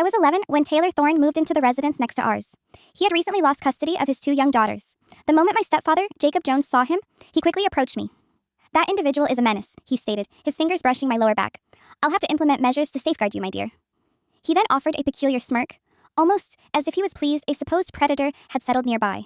was 11 when Taylor Thorne moved into the residence next to ours. He had recently lost custody of his 2 young daughters. The moment my stepfather, Jacob Jones, saw him, he quickly approached me. "That individual is a menace," he stated, his fingers brushing my lower back. "I'll have to implement measures to safeguard you, my dear." He then offered a peculiar smirk, almost as if he was pleased a supposed predator had settled nearby.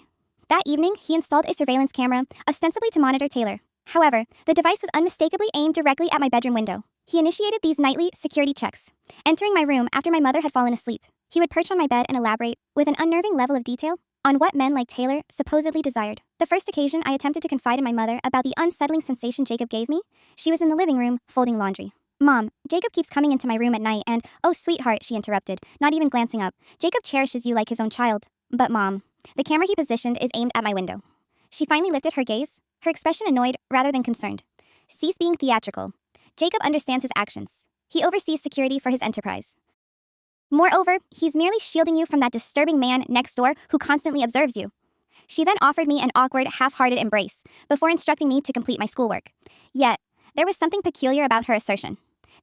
That evening, he installed a surveillance camera, ostensibly to monitor Taylor. However, the device was unmistakably aimed directly at my bedroom window. He initiated these nightly security checks, entering my room after my mother had fallen asleep. He would perch on my bed and elaborate, with an unnerving level of detail, on what men like Taylor supposedly desired. The first occasion I attempted to confide in my mother about the unsettling sensation Jacob gave me, she was in the living room, folding laundry. "Mom, Jacob keeps coming into my room at night and—" "Oh, sweetheart," she interrupted, not even glancing up. "Jacob cherishes you like his own child." "But Mom, the camera he positioned is aimed at my window." She finally lifted her gaze, her expression annoyed rather than concerned. "Cease being theatrical. Jacob understands his actions. He oversees security for his enterprise. Moreover, he's merely shielding you from that disturbing man next door who constantly observes you." She then offered me an awkward, half-hearted embrace before instructing me to complete my schoolwork. Yet, there was something peculiar about her assertion.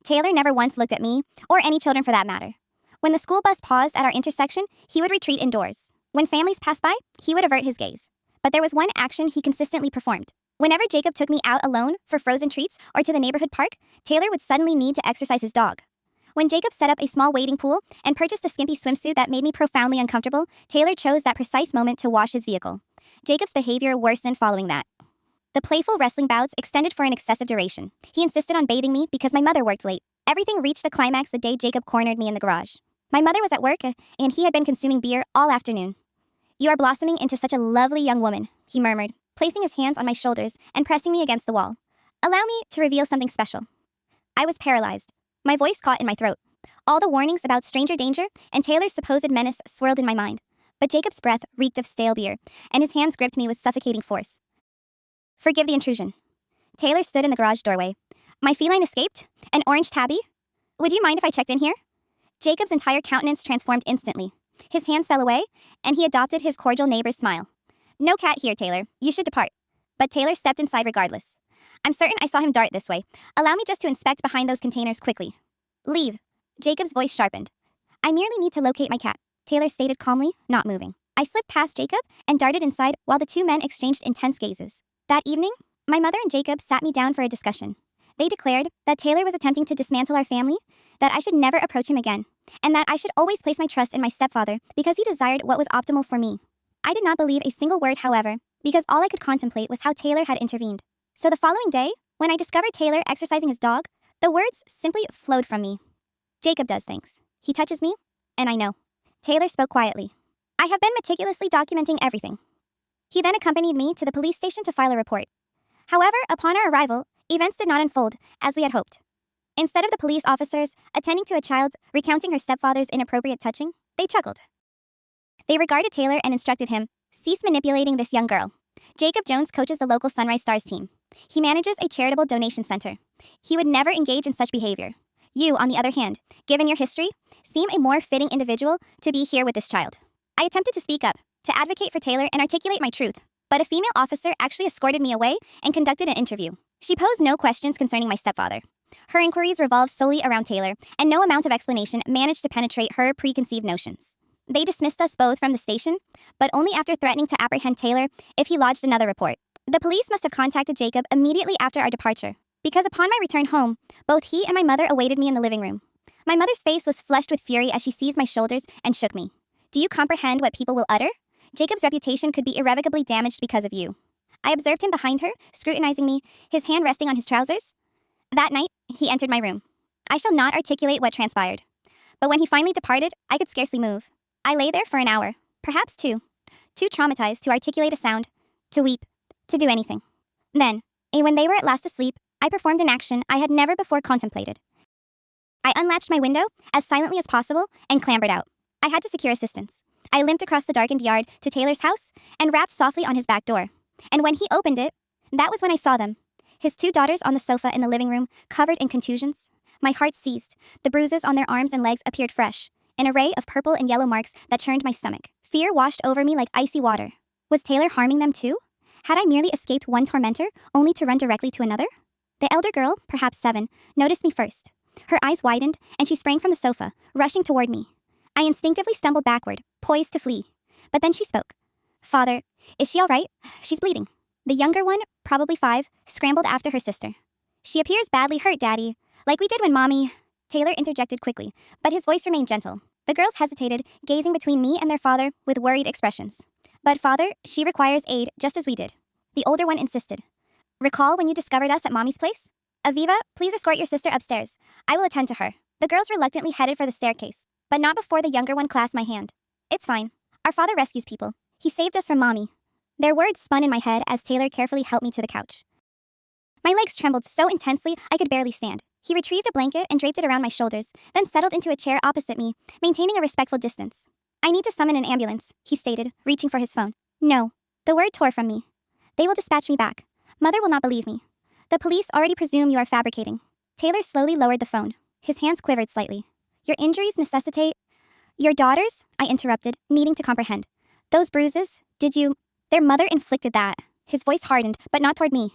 Taylor never once looked at me, or any children for that matter. When the school bus paused at our intersection, he would retreat indoors. When families passed by, he would avert his gaze. But there was one action he consistently performed. Whenever Jacob took me out alone for frozen treats or to the neighborhood park, Taylor would suddenly need to exercise his dog. When Jacob set up a small wading pool and purchased a skimpy swimsuit that made me profoundly uncomfortable, Taylor chose that precise moment to wash his vehicle. Jacob's behavior worsened following that. The playful wrestling bouts extended for an excessive duration. He insisted on bathing me because my mother worked late. Everything reached a climax the day Jacob cornered me in the garage. My mother was at work, and he had been consuming beer all afternoon. "You are blossoming into such a lovely young woman," he murmured, placing his hands on my shoulders and pressing me against the wall. "Allow me to reveal something special." I was paralyzed. My voice caught in my throat. All the warnings about stranger danger and Taylor's supposed menace swirled in my mind. But Jacob's breath reeked of stale beer, and his hands gripped me with suffocating force. "Forgive the intrusion." Taylor stood in the garage doorway. "My feline escaped? An orange tabby? Would you mind if I checked in here?" Jacob's entire countenance transformed instantly. His hands fell away, and he adopted his cordial neighbor's smile. "No cat here, Taylor. You should depart." But Taylor stepped inside regardless. "I'm certain I saw him dart this way. Allow me just to inspect behind those containers quickly." "Leave." Jacob's voice sharpened. "I merely need to locate my cat," Taylor stated calmly, not moving. I slipped past Jacob and darted inside while the 2 men exchanged intense gazes. That evening, my mother and Jacob sat me down for a discussion. They declared that Taylor was attempting to dismantle our family, that I should never approach him again, and that I should always place my trust in my stepfather because he desired what was optimal for me. I did not believe a single word, however, because all I could contemplate was how Taylor had intervened. So the following day, when I discovered Taylor exercising his dog, the words simply flowed from me. "Jacob does things. He touches me, and I know." Taylor spoke quietly. "I have been meticulously documenting everything." He then accompanied me to the police station to file a report. However, upon our arrival, events did not unfold as we had hoped. Instead of the police officers attending to a child recounting her stepfather's inappropriate touching, they chuckled. They regarded Taylor and instructed him, "Cease manipulating this young girl." Jacob Jones coaches the local Sunrise Stars team. He manages a charitable donation center. He would never engage in such behavior. You, on the other hand, given your history, seem a more fitting individual to be here with this child. I attempted to speak up, to advocate for Taylor and articulate my truth, but a female officer actually escorted me away and conducted an interview. She posed no questions concerning my stepfather. Her inquiries revolved solely around Taylor, and no amount of explanation managed to penetrate her preconceived notions. They dismissed us both from the station, but only after threatening to apprehend Taylor if he lodged another report. The police must have contacted Jacob immediately after our departure, because upon my return home, both he and my mother awaited me in the living room. My mother's face was flushed with fury as she seized my shoulders and shook me. "Do you comprehend what people will utter? Jacob's reputation could be irrevocably damaged because of you." I observed him behind her, scrutinizing me, his hand resting on his trousers. That night, he entered my room. I shall not articulate what transpired. But when he finally departed, I could scarcely move. I lay there for an hour, perhaps 2, too traumatized to articulate a sound, to weep, to do anything. Then, when they were at last asleep, I performed an action I had never before contemplated. I unlatched my window as silently as possible and clambered out. I had to secure assistance. I limped across the darkened yard to Taylor's house and rapped softly on his back door. And when he opened it, that was when I saw them. His 2 daughters on the sofa in the living room, covered in contusions. My heart seized. The bruises on their arms and legs appeared fresh, an array of purple and yellow marks that churned my stomach. Fear washed over me like icy water. Was Taylor harming them too? Had I merely escaped one tormentor, only to run directly to another? The elder girl, perhaps 7, noticed me first. Her eyes widened, and she sprang from the sofa, rushing toward me. I instinctively stumbled backward, poised to flee. But then she spoke. Father, is she all right? She's bleeding. The younger one, probably 5, scrambled after her sister. She appears badly hurt, Daddy. Like we did when Mommy... Taylor interjected quickly, but his voice remained gentle. The girls hesitated, gazing between me and their father with worried expressions. But Father, she requires aid just as we did. The older one insisted. Recall when you discovered us at Mommy's place? Aviva, please escort your sister upstairs. I will attend to her. The girls reluctantly headed for the staircase, but not before the younger one clasped my hand. It's fine. Our father rescues people. He saved us from Mommy. Their words spun in my head as Taylor carefully helped me to the couch. My legs trembled so intensely I could barely stand. He retrieved a blanket and draped it around my shoulders, then settled into a chair opposite me, maintaining a respectful distance. I need to summon an ambulance, he stated, reaching for his phone. No. The word tore from me. They will dispatch me back. Mother will not believe me. The police already presume you are fabricating. Taylor slowly lowered the phone. His hands quivered slightly. Your injuries necessitate... Your daughters? I interrupted, needing to comprehend. Those bruises, did you... Their mother inflicted that. His voice hardened, but not toward me.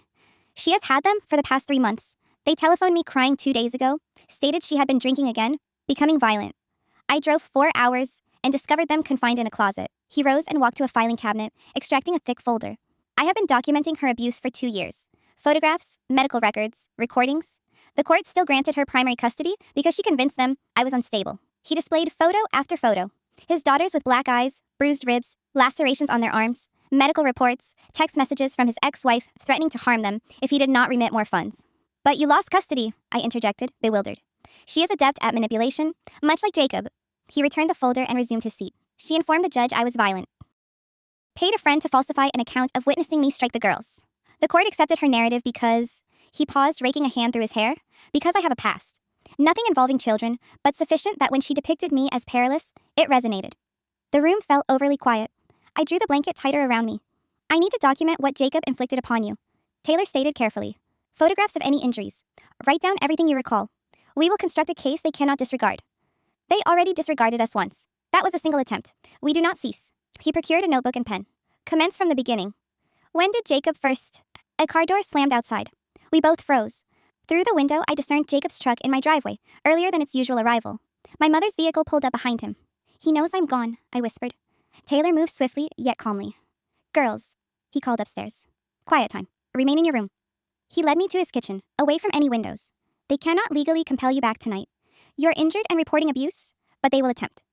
She has had them for the past 3 months. They telephoned me crying 2 days ago, stated she had been drinking again, becoming violent. I drove 4 hours and discovered them confined in a closet. He rose and walked to a filing cabinet, extracting a thick folder. I have been documenting her abuse for 2 years. Photographs, medical records, recordings. The court still granted her primary custody because she convinced them I was unstable. He displayed photo after photo. His daughters with black eyes, bruised ribs, lacerations on their arms, medical reports, text messages from his ex-wife threatening to harm them if he did not remit more funds. But you lost custody, I interjected, bewildered. She is adept at manipulation, much like Jacob. He returned the folder and resumed his seat. She informed the judge I was violent. Paid a friend to falsify an account of witnessing me strike the girls. The court accepted her narrative because... He paused, raking a hand through his hair. Because I have a past. Nothing involving children, but sufficient that when she depicted me as perilous, it resonated. The room felt overly quiet. I drew the blanket tighter around me. I need to document what Jacob inflicted upon you. Taylor stated carefully. Photographs of any injuries. Write down everything you recall. We will construct a case they cannot disregard. They already disregarded us once. That was a single attempt. We do not cease. He procured a notebook and pen. Commence from the beginning. When did Jacob first... A car door slammed outside. We both froze. Through the window, I discerned Jacob's truck in my driveway, earlier than its usual arrival. My mother's vehicle pulled up behind him. He knows I'm gone, I whispered. Taylor moved swiftly, yet calmly. Girls, he called upstairs. Quiet time. Remain in your room. He led me to his kitchen, away from any windows. They cannot legally compel you back tonight. You're injured and reporting abuse, but they will attempt.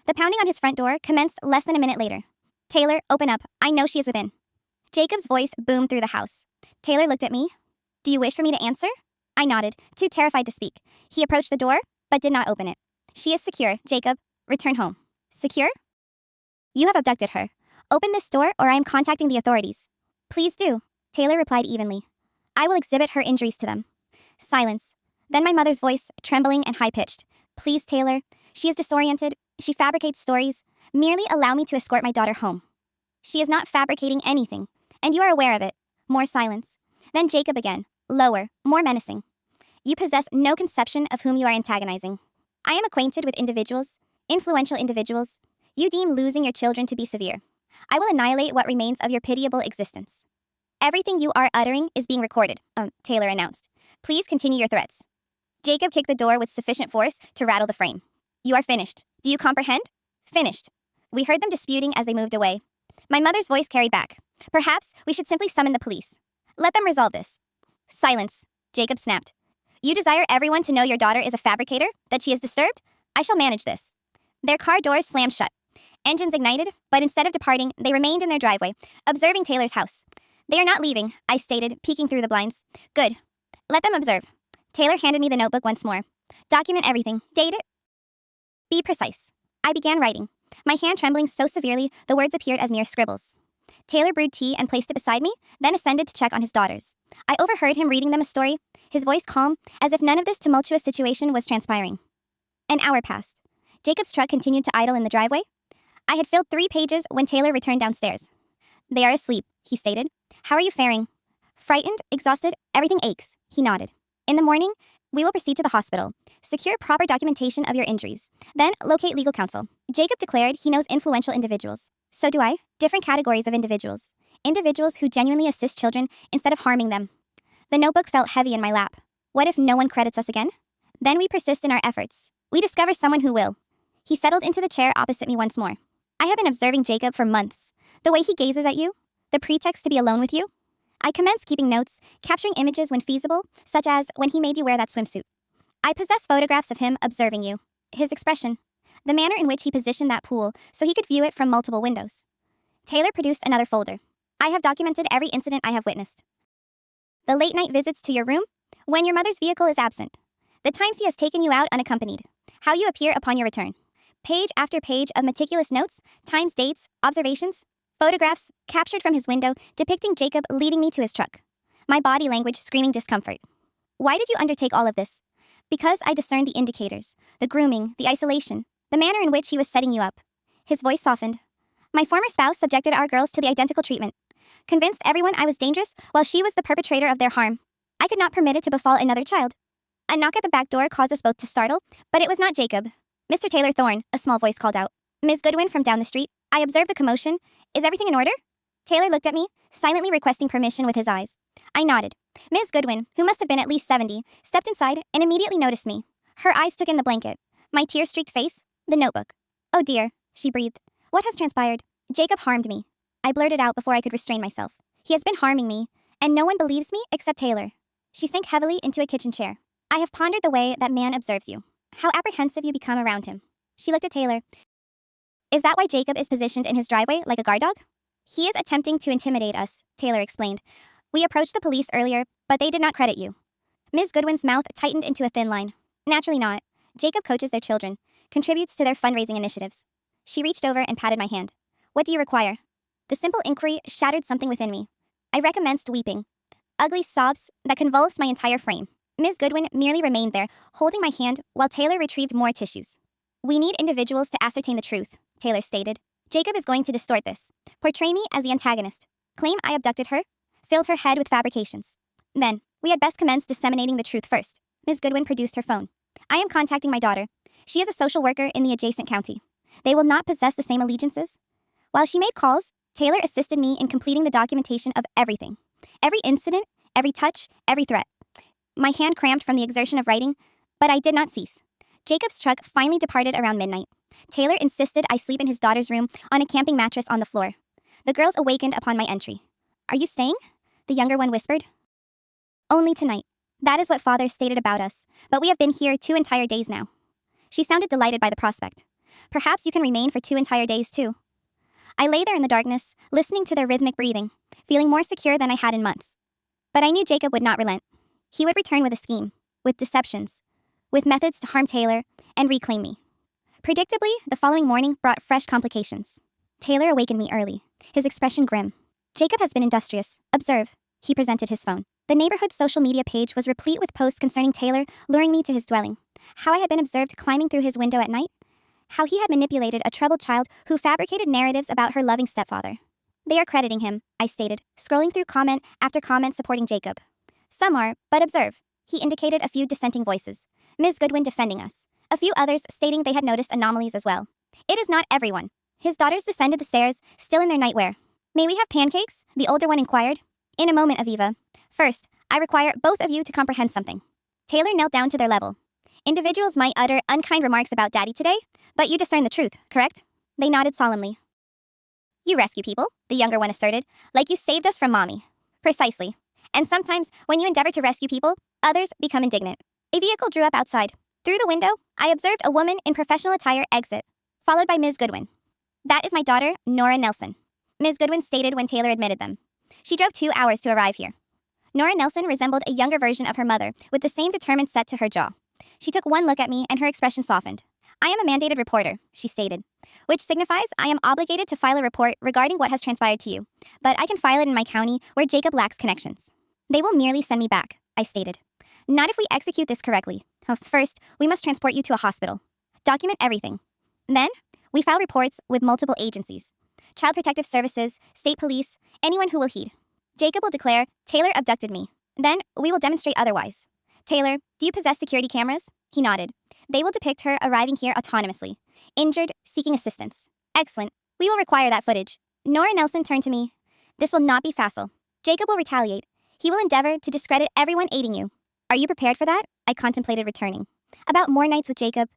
The pounding on his front door commenced less than a minute later. Taylor, open up. I know she is within. Jacob's voice boomed through the house. Taylor looked at me. Do you wish for me to answer? I nodded, too terrified to speak. He approached the door, but did not open it. She is secure, Jacob. Return home. Secure? You have abducted her. Open this door or I am contacting the authorities. Please do, Taylor replied evenly. I will exhibit her injuries to them. Silence. Then my mother's voice, trembling and high-pitched. Please, Taylor. She is disoriented. She fabricates stories. Merely allow me to escort my daughter home. She is not fabricating anything, and you are aware of it. More silence. Then Jacob again, lower, more menacing. You possess no conception of whom you are antagonizing. I am acquainted with individuals, influential individuals. You deem losing your children to be severe. I will annihilate what remains of your pitiable existence. Everything you are uttering is being recorded, Taylor announced. Please continue your threats. Jacob kicked the door with sufficient force to rattle the frame. You are finished. Do you comprehend? Finished. We heard them disputing as they moved away. My mother's voice carried back. Perhaps we should simply summon the police. Let them resolve this. Silence, Jacob snapped. You desire everyone to know your daughter is a fabricator, that she is disturbed? I shall manage this. Their car doors slammed shut. Engines ignited, but instead of departing, they remained in their driveway, observing Taylor's house. They are not leaving, I stated, peeking through the blinds. Good. Let them observe. Taylor handed me the notebook once more. Document everything. Date it. Be precise. I began writing. My hand trembling so severely, the words appeared as mere scribbles. Taylor brewed tea and placed it beside me, then ascended to check on his daughters. I overheard him reading them a story, his voice calm, as if none of this tumultuous situation was transpiring. An hour passed. Jacob's truck continued to idle in the driveway. I had filled 3 pages when Taylor returned downstairs. They are asleep, he stated. How are you faring? Frightened, exhausted, everything aches, he nodded. In the morning, we will proceed to the hospital. Secure proper documentation of your injuries. Then locate legal counsel. Jacob declared he knows influential individuals. So do I. Different categories of individuals. Individuals who genuinely assist children instead of harming them. The notebook felt heavy in my lap. What if no one credits us again? Then we persist in our efforts. We discover someone who will. He settled into the chair opposite me once more. I have been observing Jacob for months. The way he gazes at you, the pretext to be alone with you. I commenced keeping notes, capturing images when feasible, such as when he made you wear that swimsuit. I possess photographs of him observing you, his expression, the manner in which he positioned that pool so he could view it from multiple windows. Taylor produced another folder. I have documented every incident I have witnessed. The late-night visits to your room, when your mother's vehicle is absent, the times he has taken you out unaccompanied, how you appear upon your return. Page after page of meticulous notes, times, dates, observations, photographs captured from his window depicting Jacob leading me to his truck. My body language screaming discomfort. Why did you undertake all of this? Because I discerned the indicators, the grooming, the isolation, the manner in which he was setting you up. His voice softened. My former spouse subjected our girls to the identical treatment, convinced everyone I was dangerous while she was the perpetrator of their harm. I could not permit it to befall another child. A knock at the back door caused us both to startle, but it was not Jacob. Mr. Taylor Thorne, a small voice called out. Ms. Goodwin from down the street. I observed the commotion. Is everything in order? Taylor looked at me, silently requesting permission with his eyes. I nodded. Ms. Goodwin, who must have been at least 70, stepped inside and immediately noticed me. Her eyes took in the blanket, my tear-streaked face, the notebook. Oh dear, she breathed. What has transpired? Jacob harmed me. I blurted out before I could restrain myself. He has been harming me, and no one believes me except Taylor. She sank heavily into a kitchen chair. I have pondered the way that man observes you. How apprehensive you become around him. She looked at Taylor. Is that why Jacob is positioned in his driveway like a guard dog? He is attempting to intimidate us, Taylor explained. We approached the police earlier, but they did not credit you. Ms. Goodwin's mouth tightened into a thin line. Naturally not. Jacob coaches their children, contributes to their fundraising initiatives. She reached over and patted my hand. What do you require? The simple inquiry shattered something within me. I recommenced weeping. Ugly sobs that convulsed my entire frame. Ms. Goodwin merely remained there, holding my hand while Taylor retrieved more tissues. We need individuals to ascertain the truth, Taylor stated. Jacob is going to distort this, portray me as the antagonist, claim I abducted her, filled her head with fabrications. Then, we had best commence disseminating the truth first. Ms. Goodwin produced her phone. I am contacting my daughter. She is a social worker in the adjacent county. They will not possess the same allegiances. While she made calls, Taylor assisted me in completing the documentation of everything. Every incident, every touch, every threat. My hand cramped from the exertion of writing, but I did not cease. Jacob's truck finally departed around midnight. Taylor insisted I sleep in his daughter's room on a camping mattress on the floor. The girls awakened upon my entry. Are you staying? The younger one whispered. Only tonight. That is what father stated about us, but we have been here 2 entire days now. She sounded delighted by the prospect. Perhaps you can remain for 2 entire days too. I lay there in the darkness, listening to their rhythmic breathing, feeling more secure than I had in months. But I knew Jacob would not relent. He would return with a scheme, with deceptions, with methods to harm Taylor and reclaim me. Predictably, the following morning brought fresh complications. Taylor awakened me early, his expression grim. Jacob has been industrious. Observe. He presented his phone. The neighborhood social media page was replete with posts concerning Taylor luring me to his dwelling. How I had been observed climbing through his window at night. How he had manipulated a troubled child who fabricated narratives about her loving stepfather. They are crediting him, I stated, scrolling through comment after comment supporting Jacob. Some are, but observe. He indicated a few dissenting voices. Ms. Goodwin defending us. A few others stating they had noticed anomalies as well. It is not everyone. His daughters descended the stairs, still in their nightwear. May we have pancakes? The older one inquired. In a moment, Aviva. First, I require both of you to comprehend something. Taylor knelt down to their level. Individuals might utter unkind remarks about Daddy today, but you discern the truth, correct? They nodded solemnly. You rescue people, the younger one asserted, like you saved us from Mommy. Precisely. And sometimes, when you endeavor to rescue people, others become indignant. A vehicle drew up outside. Through the window, I observed a woman in professional attire exit, followed by Ms. Goodwin. That is my daughter, Nora Nelson, Ms. Goodwin stated when Taylor admitted them. She drove 2 hours to arrive here. Nora Nelson resembled a younger version of her mother, with the same determined set to her jaw. She took one look at me and her expression softened. I am a mandated reporter, she stated, which signifies I am obligated to file a report regarding what has transpired to you, but I can file it in my county where Jacob lacks connections. They will merely send me back, I stated. Not if we execute this correctly. First, we must transport you to a hospital. Document everything. Then, we file reports with multiple agencies. Child Protective Services, State Police, anyone who will heed. Jacob will declare, Taylor abducted me. Then, we will demonstrate otherwise. Taylor, do you possess security cameras? He nodded. They will depict her arriving here autonomously. Injured, seeking assistance. Excellent. We will require that footage. Nora Nelson turned to me. This will not be facile. Jacob will retaliate. He will endeavor to discredit everyone aiding you. Are you prepared for that? I contemplated returning. About more nights with Jacob,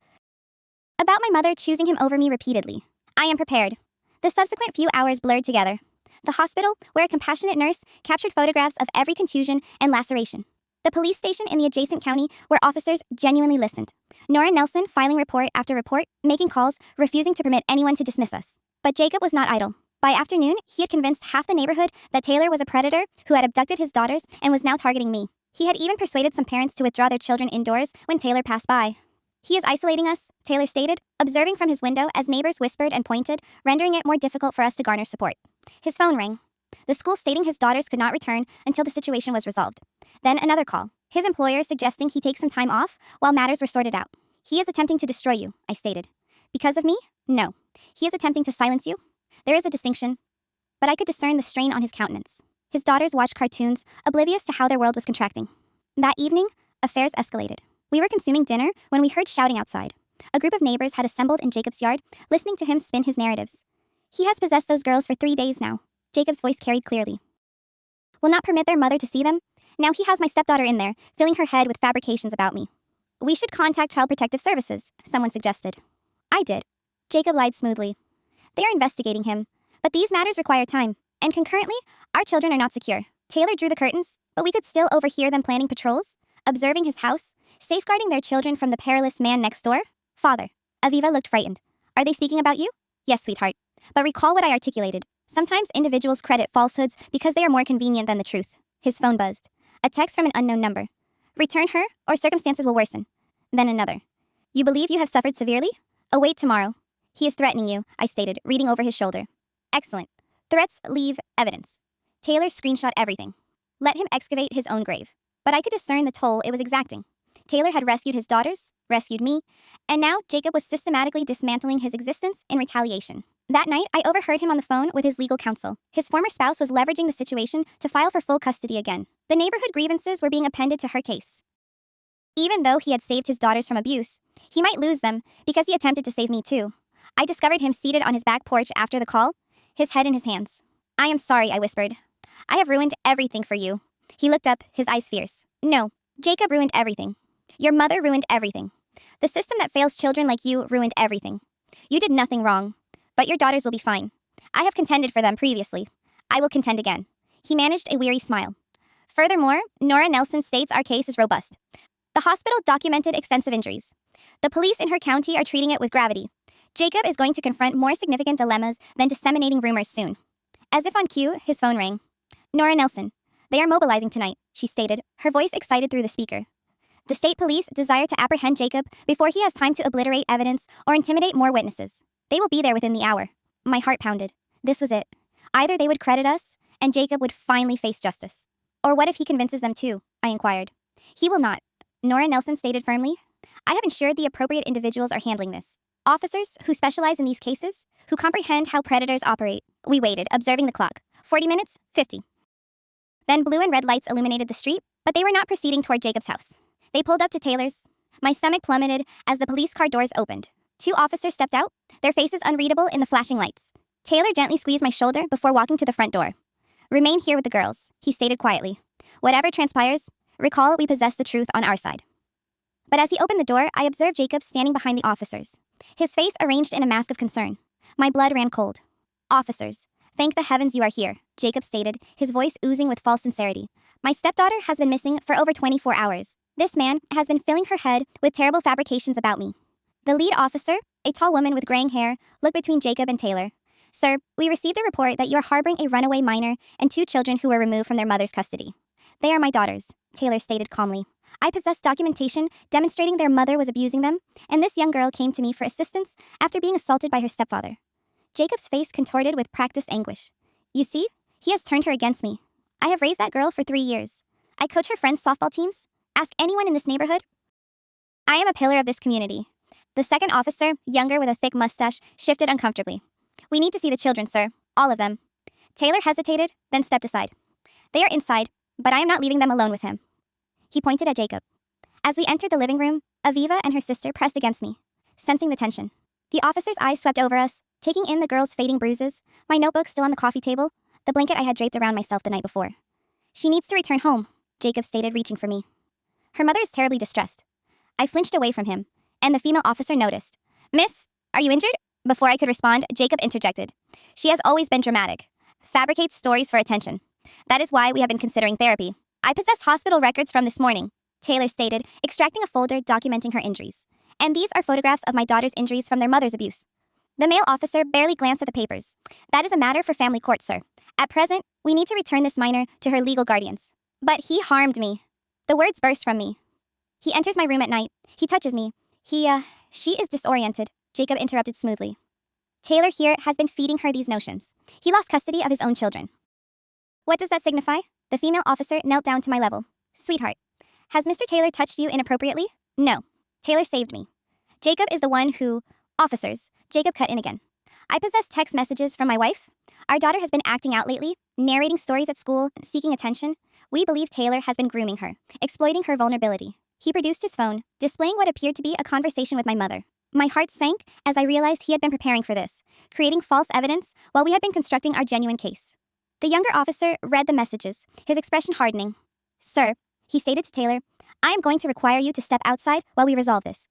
About my mother choosing him over me repeatedly. I am prepared. The subsequent few hours blurred together. The hospital, where a compassionate nurse captured photographs of every contusion and laceration. The police station in the adjacent county, where officers genuinely listened. Nora Nelson filing report after report, making calls, refusing to permit anyone to dismiss us. But Jacob was not idle. By afternoon, he had convinced half the neighborhood that Taylor was a predator who had abducted his daughters and was now targeting me. He had even persuaded some parents to withdraw their children indoors when Taylor passed by. He is isolating us, Taylor stated, observing from his window as neighbors whispered and pointed, rendering it more difficult for us to garner support. His phone rang. The school stating his daughters could not return until the situation was resolved. Then another call. His employer suggesting he take some time off while matters were sorted out. He is attempting to destroy you, I stated. Because of me? No. He is attempting to silence you? There is a distinction. But I could discern the strain on his countenance. His daughters watched cartoons, oblivious to how their world was contracting. That evening, affairs escalated. We were consuming dinner when we heard shouting outside. A group of neighbors had assembled in Jacob's yard, listening to him spin his narratives. He has possessed those girls for 3 days now. Jacob's voice carried clearly. Will not permit their mother to see them? Now he has my stepdaughter in there, filling her head with fabrications about me. We should contact Child Protective Services, someone suggested. I did. Jacob lied smoothly. They are investigating him, but these matters require time, and concurrently, our children are not secure. Taylor drew the curtains, but we could still overhear them planning patrols, observing his house, safeguarding their children from the perilous man next door. Father. Aviva looked frightened. Are they speaking about you? Yes, sweetheart. But recall what I articulated. Sometimes individuals credit falsehoods because they are more convenient than the truth. His phone buzzed. A text from an unknown number. Return her, or circumstances will worsen. Then another. You believe you have suffered severely? Await tomorrow. He is threatening you, I stated, reading over his shoulder. Excellent. Threats leave evidence. Taylor screenshot everything. Let him excavate his own grave. But I could discern the toll it was exacting. Taylor had rescued his daughters, rescued me, and now Jacob was systematically dismantling his existence in retaliation. That night, I overheard him on the phone with his legal counsel. His former spouse was leveraging the situation to file for full custody again. The neighborhood grievances were being appended to her case. Even though he had saved his daughters from abuse, he might lose them because he attempted to save me too. I discovered him seated on his back porch after the call, his head in his hands. I am sorry, I whispered. I have ruined everything for you. He looked up, his eyes fierce. No, Jacob ruined everything. Your mother ruined everything. The system that fails children like you ruined everything. You did nothing wrong, but your daughters will be fine. I have contended for them previously. I will contend again. He managed a weary smile. Furthermore, Nora Nelson states our case is robust. The hospital documented extensive injuries. The police in her county are treating it with gravity. Jacob is going to confront more significant dilemmas than disseminating rumors soon. As if on cue, his phone rang. Nora Nelson. They are mobilizing tonight, she stated, her voice excited through the speaker. The state police desire to apprehend Jacob before he has time to obliterate evidence or intimidate more witnesses. They will be there within the hour. My heart pounded. This was it. Either they would credit us, and Jacob would finally face justice. Or what if he convinces them too? I inquired. He will not, Nora Nelson stated firmly. I have ensured the appropriate individuals are handling this. Officers who specialize in these cases, who comprehend how predators operate. We waited, observing the clock. 40 minutes, 50. Then blue and red lights illuminated the street, but they were not proceeding toward Jacob's house. They pulled up to Taylor's. My stomach plummeted as the police car doors opened. 2 officers stepped out, their faces unreadable in the flashing lights. Taylor gently squeezed my shoulder before walking to the front door. Remain here with the girls, he stated quietly. Whatever transpires, recall we possess the truth on our side. But as he opened the door, I observed Jacob standing behind the officers. His face arranged in a mask of concern. My blood ran cold. Officers, thank the heavens you are here, Jacob stated, his voice oozing with false sincerity. My stepdaughter has been missing for over 24 hours. This man has been filling her head with terrible fabrications about me. The lead officer, a tall woman with graying hair, looked between Jacob and Taylor. Sir, we received a report that you are harboring a runaway minor and 2 children who were removed from their mother's custody. They are my daughters, Taylor stated calmly. I possess documentation demonstrating their mother was abusing them, and this young girl came to me for assistance after being assaulted by her stepfather. Jacob's face contorted with practiced anguish. You see, he has turned her against me. I have raised that girl for 3 years. I coach her friends' softball teams. Ask anyone in this neighborhood. I am a pillar of this community. The second officer, younger with a thick mustache, shifted uncomfortably. We need to see the children, sir. All of them. Taylor hesitated, then stepped aside. They are inside, but I am not leaving them alone with him. He pointed at Jacob. As we entered the living room, Aviva and her sister pressed against me, sensing the tension. The officer's eyes swept over us, taking in the girl's fading bruises, my notebook still on the coffee table, the blanket I had draped around myself the night before. She needs to return home, Jacob stated, reaching for me. Her mother is terribly distressed. I flinched away from him, and the female officer noticed. Miss, are you injured? Before I could respond, Jacob interjected. She has always been dramatic. Fabricates stories for attention. That is why we have been considering therapy. I possess hospital records from this morning, Taylor stated, extracting a folder documenting her injuries. And these are photographs of my daughter's injuries from their mother's abuse. The male officer barely glanced at the papers. That is a matter for family court, sir. At present, we need to return this minor to her legal guardians. But he harmed me. The words burst from me. He enters my room at night. He touches me. She is disoriented, Jacob interrupted smoothly. Taylor here has been feeding her these notions. He lost custody of his own children. What does that signify? The female officer knelt down to my level. Sweetheart, has Mr. Taylor touched you inappropriately? No. Taylor saved me. Jacob is the one who... Officers, Jacob cut in again. I possess text messages from my wife. Our daughter has been acting out lately, narrating stories at school, seeking attention. We believe Taylor has been grooming her, exploiting her vulnerability. He produced his phone, displaying what appeared to be a conversation with my mother. My heart sank as I realized he had been preparing for this, creating false evidence while we had been constructing our genuine case. The younger officer read the messages, his expression hardening. Sir, he stated to Taylor, I am going to require you to step outside while we resolve this.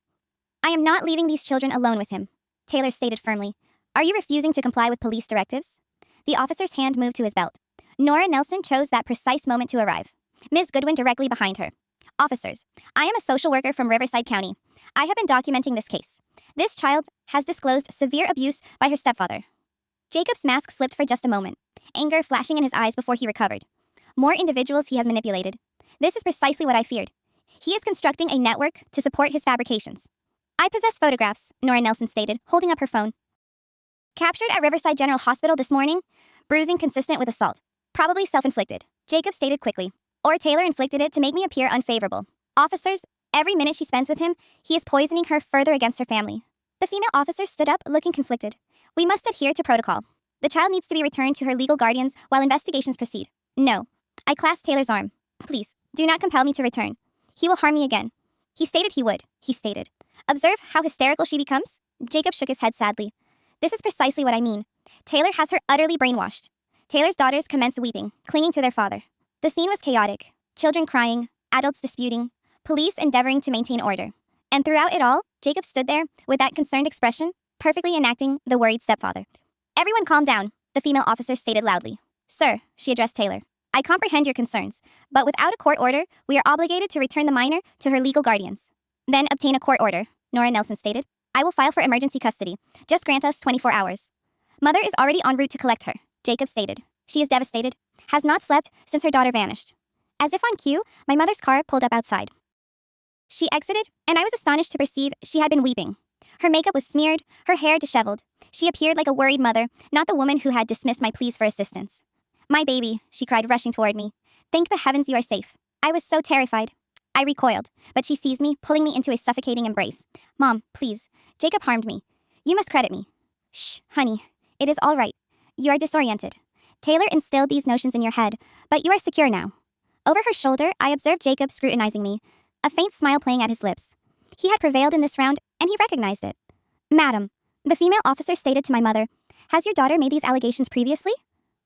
I am not leaving these children alone with him, Taylor stated firmly. Are you refusing to comply with police directives? The officer's hand moved to his belt. Nora Nelson chose that precise moment to arrive. Ms. Goodwin directly behind her. Officers, I am a social worker from Riverside County. I have been documenting this case. This child has disclosed severe abuse by her stepfather. Jacob's mask slipped for just a moment, anger flashing in his eyes before he recovered. More individuals he has manipulated. This is precisely what I feared. He is constructing a network to support his fabrications. I possess photographs, Nora Nelson stated, holding up her phone. Captured at Riverside General Hospital this morning. Bruising consistent with assault. Probably self-inflicted, Jacob stated quickly. Or Taylor inflicted it to make me appear unfavorable. Officers, every minute she spends with him, he is poisoning her further against her family. The female officer stood up, looking conflicted. We must adhere to protocol. The child needs to be returned to her legal guardians while investigations proceed. No. I clasped Taylor's arm. Please, do not compel me to return. He will harm me again. He stated he would, he stated. Observe how hysterical she becomes? Jacob shook his head sadly. This is precisely what I mean. Taylor has her utterly brainwashed. Taylor's daughters commenced weeping, clinging to their father. The scene was chaotic. Children crying, adults disputing, police endeavoring to maintain order. And throughout it all, Jacob stood there with that concerned expression, perfectly enacting the worried stepfather. Everyone calm down, the female officer stated loudly. Sir, she addressed Taylor. I comprehend your concerns, but without a court order, we are obligated to return the minor to her legal guardians. Then obtain a court order, Nora Nelson stated. I will file for emergency custody. Just grant us 24 hours. Mother is already en route to collect her, Jacob stated. She is devastated. Has not slept since her daughter vanished. As if on cue, my mother's car pulled up outside. She exited, and I was astonished to perceive she had been weeping. Her makeup was smeared, her hair disheveled. She appeared like a worried mother, not the woman who had dismissed my pleas for assistance. My baby, she cried, rushing toward me. Thank the heavens you are safe. I was so terrified. I recoiled, but she seized me, pulling me into a suffocating embrace. Mom, please. Jacob harmed me. You must credit me. Shh, honey. It is all right. You are disoriented. Taylor instilled these notions in your head, but you are secure now. Over her shoulder, I observed Jacob scrutinizing me, a faint smile playing at his lips. He had prevailed in this round, and he recognized it. Madam, the female officer stated to my mother, has your daughter made these allegations previously?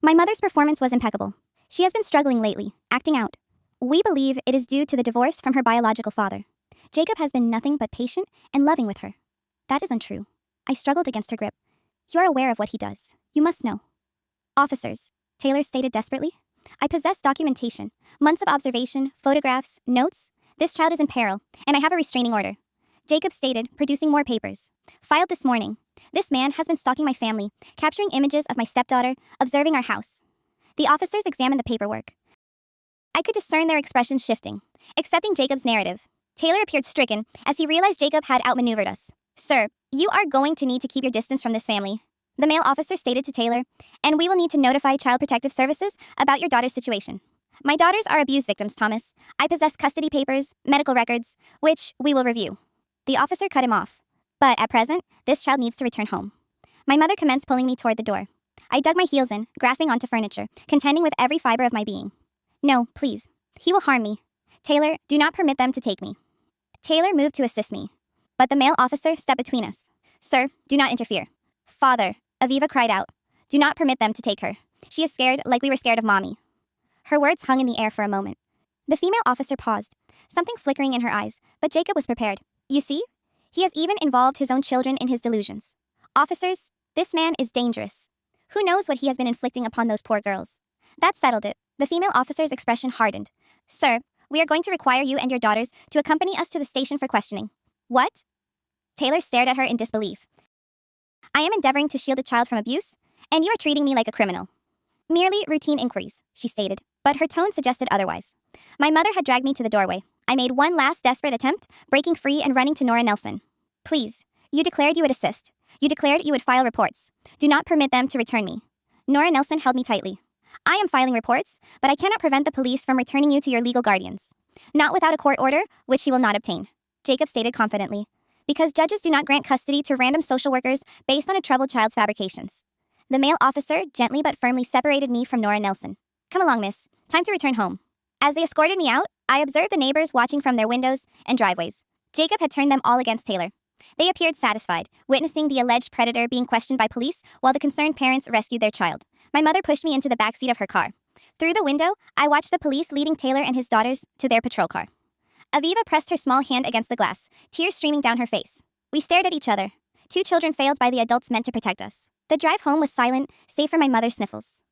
My mother's performance was impeccable. She has been struggling lately, acting out. We believe it is due to the divorce from her biological father. Jacob has been nothing but patient and loving with her. That is untrue. I struggled against her grip. You are aware of what he does. You must know. Officers, Taylor stated desperately. I possess documentation, months of observation, photographs, notes. This child is in peril, and I have a restraining order. Jacob stated, producing more papers. Filed this morning. This man has been stalking my family, capturing images of my stepdaughter, observing our house. The officers examined the paperwork. I could discern their expressions shifting, accepting Jacob's narrative. Taylor appeared stricken as he realized Jacob had outmaneuvered us. Sir, you are going to need to keep your distance from this family, the male officer stated to Taylor, and we will need to notify Child Protective Services about your daughter's situation. My daughters are abuse victims, Thomas. I possess custody papers, medical records, which we will review. The officer cut him off. But at present, this child needs to return home. My mother commenced pulling me toward the door. I dug my heels in, grasping onto furniture, contending with every fiber of my being. No, please. He will harm me. Taylor, do not permit them to take me. Taylor moved to assist me, but the male officer stepped between us. Sir, do not interfere. Father, Aviva cried out. Do not permit them to take her. She is scared like we were scared of Mommy. Her words hung in the air for a moment. The female officer paused, something flickering in her eyes, but Jacob was prepared. You see? He has even involved his own children in his delusions. Officers, this man is dangerous. Who knows what he has been inflicting upon those poor girls? That settled it. The female officer's expression hardened. Sir, we are going to require you and your daughters to accompany us to the station for questioning. What? Taylor stared at her in disbelief. I am endeavoring to shield a child from abuse, and you are treating me like a criminal. Merely routine inquiries, she stated, but her tone suggested otherwise. My mother had dragged me to the doorway. I made one last desperate attempt, breaking free and running to Nora Nelson. Please, you declared you would assist. You declared you would file reports. Do not permit them to return me. Nora Nelson held me tightly. I am filing reports, but I cannot prevent the police from returning you to your legal guardians. Not without a court order, which she will not obtain, Jacob stated confidently. Because judges do not grant custody to random social workers based on a troubled child's fabrications. The male officer gently but firmly separated me from Nora Nelson. Come along, miss. Time to return home. As they escorted me out, I observed the neighbors watching from their windows and driveways. Jacob had turned them all against Taylor. They appeared satisfied, witnessing the alleged predator being questioned by police while the concerned parents rescued their child. My mother pushed me into the backseat of her car. Through the window, I watched the police leading Taylor and his daughters to their patrol car. Aviva pressed her small hand against the glass, tears streaming down her face. We stared at each other. Two children failed by the adults meant to protect us. The drive home was silent, save for my mother's sniffles.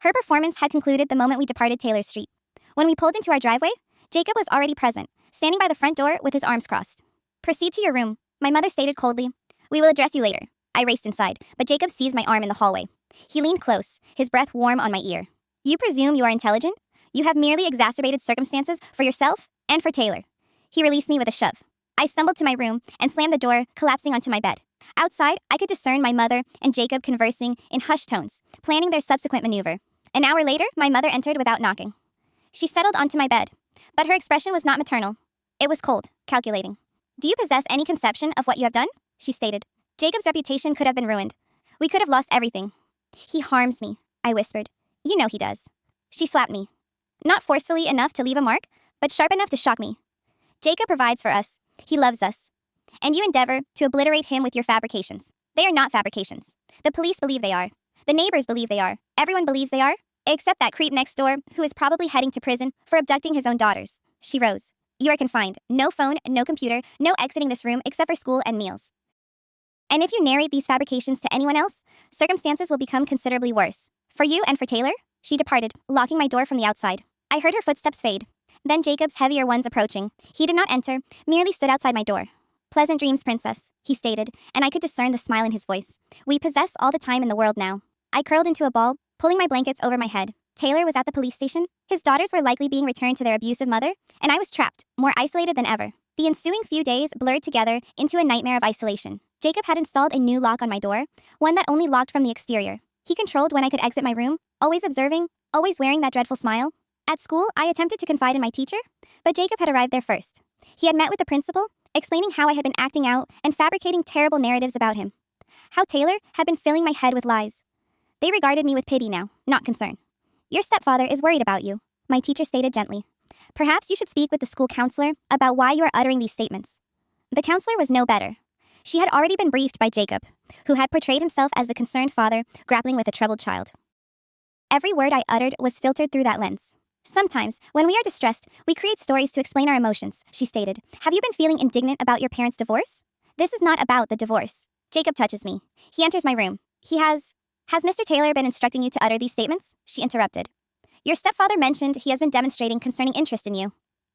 Her performance had concluded the moment we departed Taylor Street. When we pulled into our driveway, Jacob was already present, standing by the front door with his arms crossed. Proceed to your room, my mother stated coldly. We will address you later. I raced inside, but Jacob seized my arm in the hallway. He leaned close, his breath warm on my ear. You presume you are intelligent? You have merely exacerbated circumstances for yourself and for Taylor. He released me with a shove. I stumbled to my room and slammed the door, collapsing onto my bed. Outside, I could discern my mother and Jacob conversing in hushed tones, planning their subsequent maneuver. An hour later, my mother entered without knocking. She settled onto my bed, but her expression was not maternal. It was cold, calculating. Do you possess any conception of what you have done? She stated. Jacob's reputation could have been ruined. We could have lost everything. He harms me, I whispered. You know he does. She slapped me. Not forcefully enough to leave a mark, but sharp enough to shock me. Jacob provides for us. He loves us. And you endeavor to obliterate him with your fabrications. They are not fabrications. The police believe they are. The neighbors believe they are. Everyone believes they are, except that creep next door who is probably heading to prison for abducting his own daughters. She rose. You are confined. No phone, no computer, no exiting this room except for school and meals. And if you narrate these fabrications to anyone else, circumstances will become considerably worse. For you and for Taylor? She departed, locking my door from the outside. I heard her footsteps fade. Then Jacob's heavier ones approaching. He did not enter, merely stood outside my door. Pleasant dreams, princess, he stated, and I could discern the smile in his voice. We possess all the time in the world now. I curled into a ball, pulling my blankets over my head. Taylor was at the police station. His daughters were likely being returned to their abusive mother, and I was trapped, more isolated than ever. The ensuing few days blurred together into a nightmare of isolation. Jacob had installed a new lock on my door, one that only locked from the exterior. He controlled when I could exit my room, always observing, always wearing that dreadful smile. At school, I attempted to confide in my teacher, but Jacob had arrived there first. He had met with the principal, explaining how I had been acting out and fabricating terrible narratives about him. How Taylor had been filling my head with lies. They regarded me with pity now, not concern. Your stepfather is worried about you, my teacher stated gently. Perhaps you should speak with the school counselor about why you are uttering these statements. The counselor was no better. She had already been briefed by Jacob, who had portrayed himself as the concerned father grappling with a troubled child. Every word I uttered was filtered through that lens. Sometimes, when we are distressed, we create stories to explain our emotions, she stated. Have you been feeling indignant about your parents' divorce? This is not about the divorce. Jacob touches me. He enters my room. Has Mr. Taylor been instructing you to utter these statements? She interrupted. Your stepfather mentioned he has been demonstrating concerning interest in you.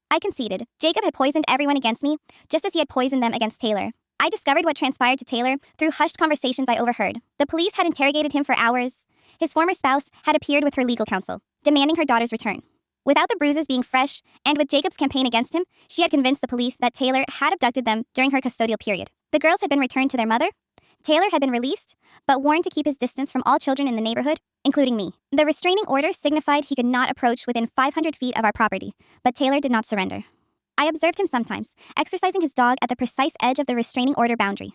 I conceded. Jacob had poisoned everyone against me, just as he had poisoned them against Taylor. I discovered what transpired to Taylor through hushed conversations I overheard. The police had interrogated him for hours. His former spouse had appeared with her legal counsel, demanding her daughter's return. Without the bruises being fresh, and with Jacob's campaign against him, she had convinced the police that Taylor had abducted them during her custodial period. The girls had been returned to their mother. Taylor had been released, but warned to keep his distance from all children in the neighborhood, including me. The restraining order signified he could not approach within 500 feet of our property, but Taylor did not surrender. I observed him sometimes, exercising his dog at the precise edge of the restraining order boundary.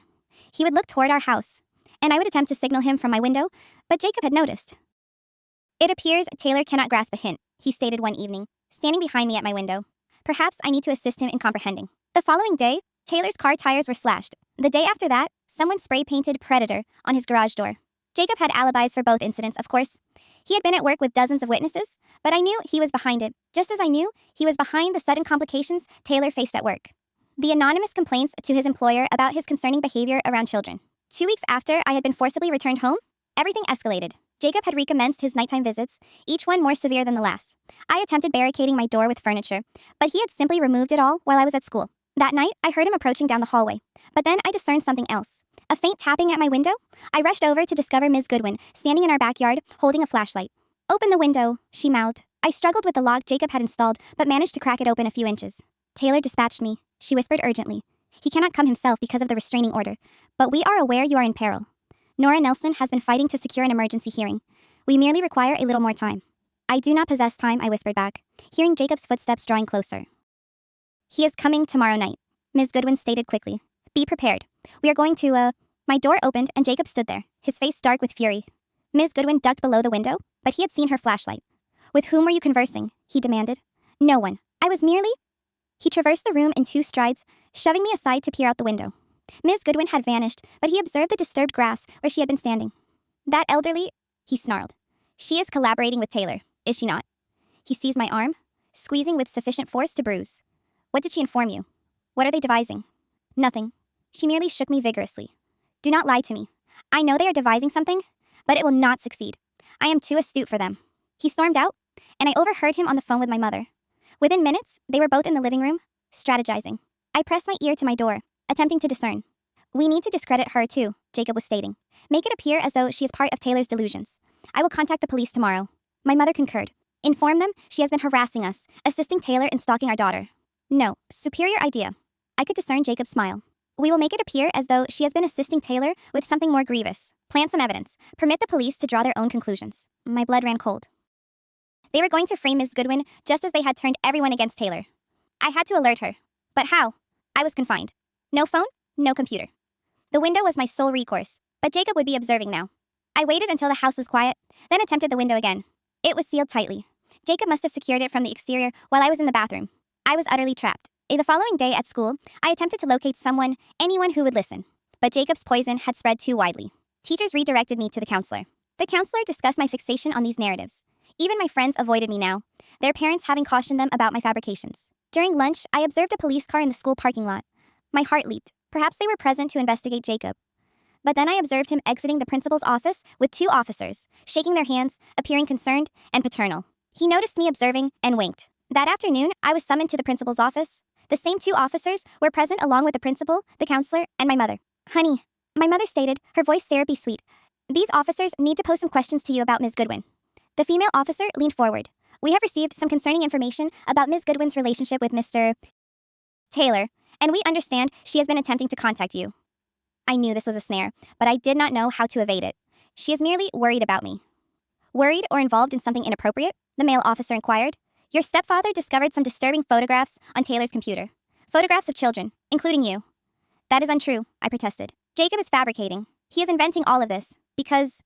He would look toward our house, and I would attempt to signal him from my window, but Jacob had noticed. It appears Taylor cannot grasp a hint, he stated one evening, standing behind me at my window. Perhaps I need to assist him in comprehending. The following day, Taylor's car tires were slashed. The day after that, someone spray-painted Predator on his garage door. Jacob had alibis for both incidents, of course. He had been at work with dozens of witnesses, but I knew he was behind it, just as I knew he was behind the sudden complications Taylor faced at work. The anonymous complaints to his employer about his concerning behavior around children. 2 weeks after I had been forcibly returned home, everything escalated. Jacob had recommenced his nighttime visits, each one more severe than the last. I attempted barricading my door with furniture, but he had simply removed it all while I was at school. That night, I heard him approaching down the hallway, but then I discerned something else. A faint tapping at my window. I rushed over to discover Ms. Goodwin standing in our backyard, holding a flashlight. "Open the window," she mouthed. I struggled with the lock Jacob had installed, but managed to crack it open a few inches. "Taylor dispatched me," she whispered urgently. "He cannot come himself because of the restraining order, but we are aware you are in peril. Nora Nelson has been fighting to secure an emergency hearing. We merely require a little more time." "I do not possess time," I whispered back, hearing Jacob's footsteps drawing closer. "He is coming tomorrow night," Ms. Goodwin stated quickly. "Be prepared. We are going to, My door opened and Jacob stood there, his face dark with fury. Ms. Goodwin ducked below the window, but he had seen her flashlight. "With whom were you conversing?" he demanded. "No one. I was merely—" He traversed the room in 2 strides, shoving me aside to peer out the window. Ms. Goodwin had vanished, but he observed the disturbed grass where she had been standing. "That elderly—" he snarled. "She is collaborating with Taylor, is she not?" He seized my arm, squeezing with sufficient force to bruise. "What did she inform you? What are they devising?" "Nothing." She merely shook me vigorously. "Do not lie to me. I know they are devising something, but it will not succeed. I am too astute for them." He stormed out, and I overheard him on the phone with my mother. Within minutes, they were both in the living room, strategizing. I pressed my ear to my door, attempting to discern. "We need to discredit her too," Jacob was stating. "Make it appear as though she is part of Taylor's delusions. I will contact the police tomorrow." My mother concurred. "Inform them she has been harassing us, assisting Taylor in stalking our daughter." "No, superior idea." I could discern Jacob's smile. "We will make it appear as though she has been assisting Taylor with something more grievous. Plant some evidence. Permit the police to draw their own conclusions." My blood ran cold. They were going to frame Ms. Goodwin just as they had turned everyone against Taylor. I had to alert her. But how? I was confined. No phone, no computer. The window was my sole recourse, but Jacob would be observing now. I waited until the house was quiet, then attempted the window again. It was sealed tightly. Jacob must have secured it from the exterior while I was in the bathroom. I was utterly trapped. The following day at school, I attempted to locate anyone who would listen. But Jacob's poison had spread too widely. Teachers redirected me to the counselor. The counselor discussed my fixation on these narratives. Even my friends avoided me now, their parents having cautioned them about my fabrications. During lunch, I observed a police car in the school parking lot. My heart leaped. Perhaps they were present to investigate Jacob. But then I observed him exiting the principal's office with 2 officers, shaking their hands, appearing concerned and paternal. He noticed me observing and winked. That afternoon, I was summoned to the principal's office. The same 2 officers were present along with the principal, the counselor, and my mother. "Honey," my mother stated, her voice syrupy sweet. "These officers need to pose some questions to you about Ms. Goodwin." The female officer leaned forward. "We have received some concerning information about Ms. Goodwin's relationship with Mr. Taylor, and we understand she has been attempting to contact you." I knew this was a snare, but I did not know how to evade it. "She is merely worried about me." "Worried or involved in something inappropriate?" the male officer inquired. "Your stepfather discovered some disturbing photographs on Taylor's computer. Photographs of children, including you." "That is untrue," I protested. "Jacob is fabricating. He is inventing all of this. Because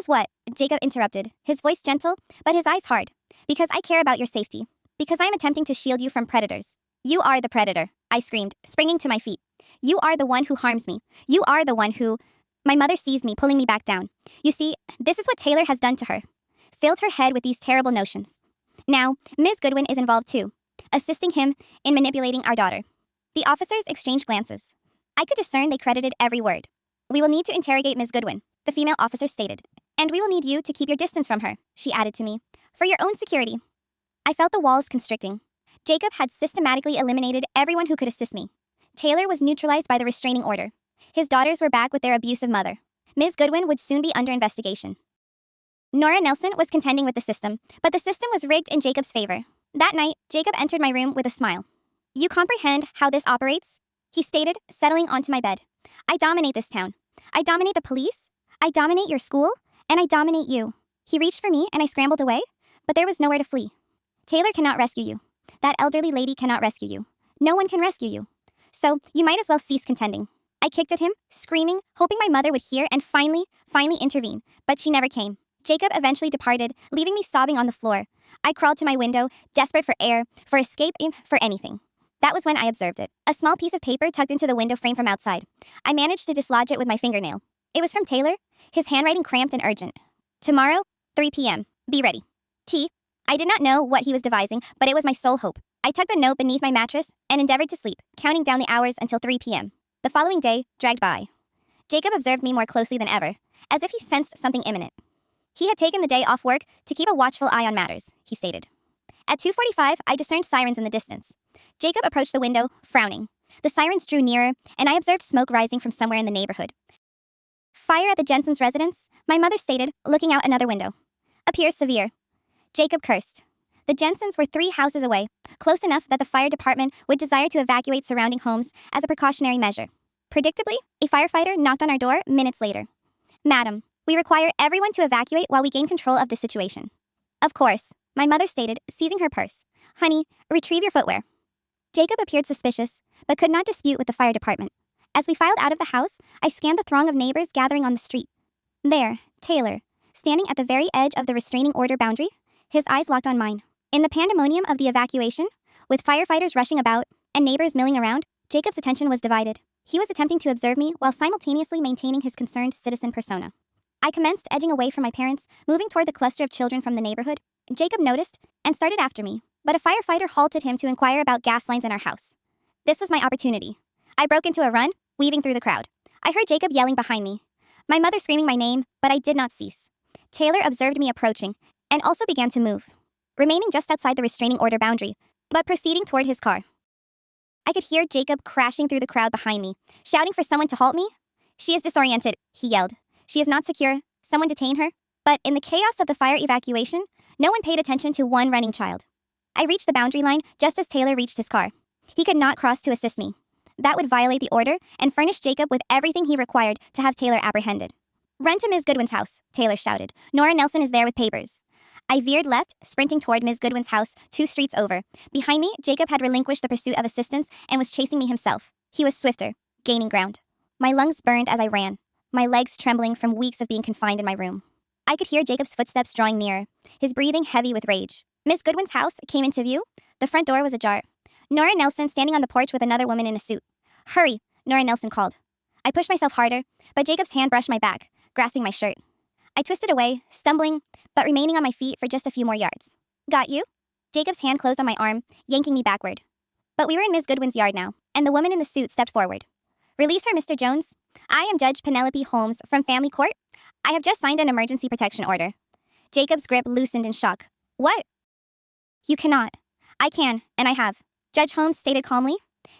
what?" Jacob interrupted, his voice gentle, but his eyes hard. "Because I care about your safety. Because I am attempting to shield you from predators." "You are the predator," I screamed, springing to my feet. "You are the one who harms me. You are the one who—" My mother seized me, pulling me back down. "You see, this is what Taylor has done to her. Filled her head with these terrible notions. Now, Ms. Goodwin is involved too, assisting him in manipulating our daughter." The officers exchanged glances. I could discern they credited every word. "We will need to interrogate Ms. Goodwin," the female officer stated. "And we will need you to keep your distance from her," she added to me, "for your own security." I felt the walls constricting. Jacob had systematically eliminated everyone who could assist me. Taylor was neutralized by the restraining order. His daughters were back with their abusive mother. Ms. Goodwin would soon be under investigation. Nora Nelson was contending with the system, but the system was rigged in Jacob's favor. That night, Jacob entered my room with a smile. "You comprehend how this operates?" he stated, settling onto my bed. "I dominate this town. I dominate the police. I dominate your school. And I dominate you." He reached for me and I scrambled away, but there was nowhere to flee. "Taylor cannot rescue you. That elderly lady cannot rescue you. No one can rescue you. So, you might as well cease contending." I kicked at him, screaming, hoping my mother would hear and finally intervene, but she never came. Jacob eventually departed, leaving me sobbing on the floor. I crawled to my window, desperate for air, for escape, for anything. That was when I observed it. A small piece of paper tucked into the window frame from outside. I managed to dislodge it with my fingernail. It was from Taylor, his handwriting cramped and urgent. "Tomorrow, 3 p.m. Be ready. T." I did not know what he was devising, but it was my sole hope. I tucked the note beneath my mattress and endeavored to sleep, counting down the hours until 3 p.m. The following day dragged by. Jacob observed me more closely than ever, as if he sensed something imminent. He had taken the day off work to keep a watchful eye on matters, he stated. At 2:45, I discerned sirens in the distance. Jacob approached the window, frowning. The sirens drew nearer, and I observed smoke rising from somewhere in the neighborhood. Fire at the Jensen's residence, my mother stated, looking out another window. Appears severe. Jacob cursed. The Jensens were 3 houses away, close enough that the fire department would desire to evacuate surrounding homes as a precautionary measure. Predictably, a firefighter knocked on our door minutes later. Madam, we require everyone to evacuate while we gain control of the situation. Of course, my mother stated, seizing her purse. Honey, retrieve your footwear. Jacob appeared suspicious, but could not dispute with the fire department. As we filed out of the house, I scanned the throng of neighbors gathering on the street. There, Taylor, standing at the very edge of the restraining order boundary, his eyes locked on mine. In the pandemonium of the evacuation, with firefighters rushing about and neighbors milling around, Jacob's attention was divided. He was attempting to observe me while simultaneously maintaining his concerned citizen persona. I commenced edging away from my parents, moving toward the cluster of children from the neighborhood. Jacob noticed and started after me, but a firefighter halted him to inquire about gas lines in our house. This was my opportunity. I broke into a run, weaving through the crowd. I heard Jacob yelling behind me, my mother screaming my name, but I did not cease. Taylor observed me approaching and also began to move, remaining just outside the restraining order boundary, but proceeding toward his car. I could hear Jacob crashing through the crowd behind me, shouting for someone to halt me. She is disoriented, he yelled. She is not secure. Someone detain her. But in the chaos of the fire evacuation, no one paid attention to one running child. I reached the boundary line just as Taylor reached his car. He could not cross to assist me. That would violate the order and furnish Jacob with everything he required to have Taylor apprehended. Run to Ms. Goodwin's house, Taylor shouted. Nora Nelson is there with papers. I veered left, sprinting toward Ms. Goodwin's house 2 streets over. Behind me, Jacob had relinquished the pursuit of assistance and was chasing me himself. He was swifter, gaining ground. My lungs burned as I ran, my legs trembling from weeks of being confined in my room. I could hear Jacob's footsteps drawing nearer, his breathing heavy with rage. Ms. Goodwin's house came into view. The front door was ajar. Nora Nelson standing on the porch with another woman in a suit. Hurry, Nora Nelson called. I pushed myself harder, but Jacob's hand brushed my back, grasping my shirt. I twisted away, stumbling, but remaining on my feet for just a few more yards. Got you? Jacob's hand closed on my arm, yanking me backward. But we were in Ms. Goodwin's yard now, and the woman in the suit stepped forward. Release her, Mr. Jones. I am Judge Penelope Holmes from Family Court. I have just signed an emergency protection order. Jacob's grip loosened in shock. What? You cannot. I can, and I have, Judge Holmes stated calmly.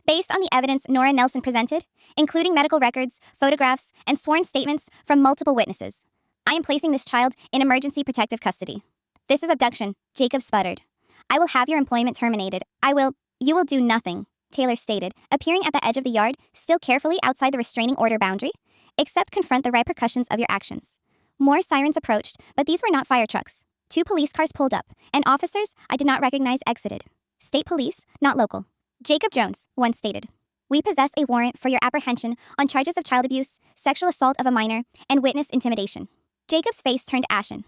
Based on the evidence Nora Nelson presented, including medical records, photographs, and sworn statements from multiple witnesses, I am placing this child in emergency protective custody. This is abduction, Jacob sputtered. I will have your employment terminated. You will do nothing, Taylor stated, appearing at the edge of the yard, still carefully outside the restraining order boundary, except confront the repercussions of your actions. More sirens approached, but these were not fire trucks. 2 police cars pulled up, and officers I did not recognize exited. State police, not local. Jacob Jones, one stated. We possess a warrant for your apprehension on charges of child abuse, sexual assault of a minor, and witness intimidation. Jacob's face turned ashen.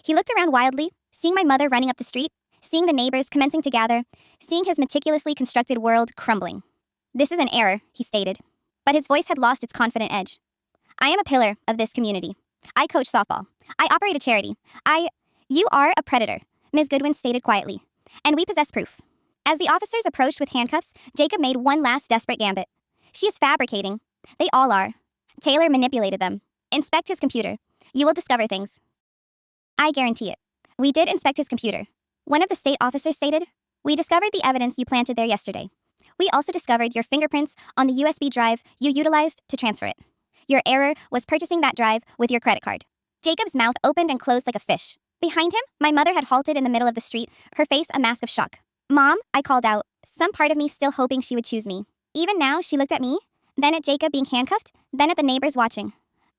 He looked around wildly, seeing my mother running up the street, seeing the neighbors commencing to gather, seeing his meticulously constructed world crumbling. This is an error, he stated. But his voice had lost its confident edge. I am a pillar of this community. I coach softball. I operate a charity. You are a predator, Ms. Goodwin stated quietly. And we possess proof. As the officers approached with handcuffs, Jacob made one last desperate gambit. She is fabricating. They all are. Taylor manipulated them. Inspect his computer. You will discover things. I guarantee it. We did inspect his computer. One of the state officers stated, we discovered the evidence you planted there yesterday. We also discovered your fingerprints on the USB drive you utilized to transfer it. Your error was purchasing that drive with your credit card. Jacob's mouth opened and closed like a fish. Behind him, my mother had halted in the middle of the street, her face a mask of shock. Mom, I called out, some part of me still hoping she would choose me. Even now, she looked at me, then at Jacob being handcuffed, then at the neighbors watching.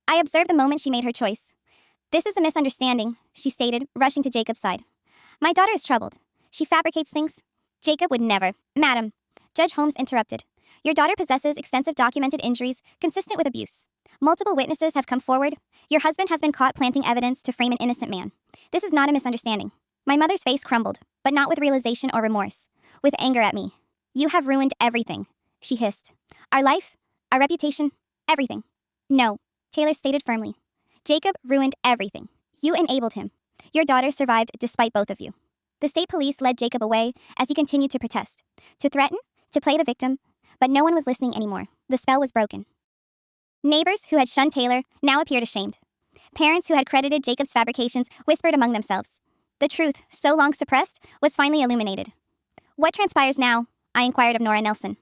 I observed the moment she made her choice. This is a misunderstanding, she stated, rushing to Jacob's side. My daughter is troubled. She fabricates things. Jacob would never. Madam, Judge Holmes interrupted. Your daughter possesses extensive documented injuries consistent with abuse. Multiple witnesses have come forward. Your husband has been caught planting evidence to frame an innocent man. This is not a misunderstanding. My mother's face crumbled, but not with realization or remorse, with anger at me. You have ruined everything, she hissed. Our life, our reputation, everything. No, Taylor stated firmly. Jacob ruined everything. You enabled him. Your daughter survived despite both of you. The state police led Jacob away as he continued to protest, to threaten, to play the victim, but no one was listening anymore. The spell was broken. Neighbors who had shunned Taylor now appeared ashamed. Parents who had credited Jacob's fabrications whispered among themselves. The truth, so long suppressed, was finally illuminated. What transpires now? I inquired of Nora Nelson.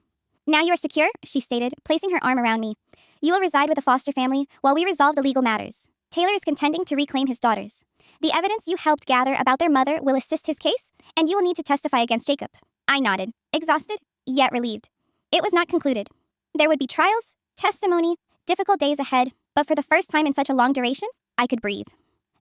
Now you are secure, she stated, placing her arm around me. You will reside with a foster family while we resolve the legal matters. Taylor is contending to reclaim his daughters. The evidence you helped gather about their mother will assist his case, and you will need to testify against Jacob. I nodded, exhausted, yet relieved. It was not concluded. There would be trials, testimony, difficult days ahead, but for the first time in such a long duration, I could breathe.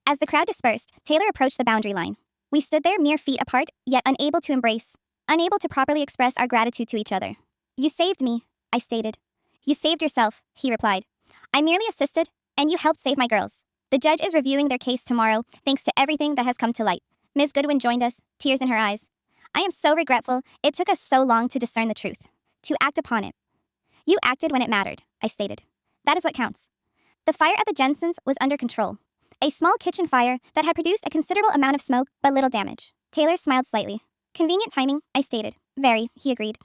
As the crowd dispersed, Taylor approached the boundary line. We stood there mere feet apart, yet unable to embrace, unable to properly express our gratitude to each other. You saved me, I stated. You saved yourself, he replied. I merely assisted, and you helped save my girls. The judge is reviewing their case tomorrow, thanks to everything that has come to light. Ms. Goodwin joined us, tears in her eyes. I am so regretful it took us so long to discern the truth, to act upon it. You acted when it mattered, I stated. That is what counts. The fire at the Jensens was under control. A small kitchen fire that had produced a considerable amount of smoke but little damage. Taylor smiled slightly. Convenient timing, I stated. Very, he agreed.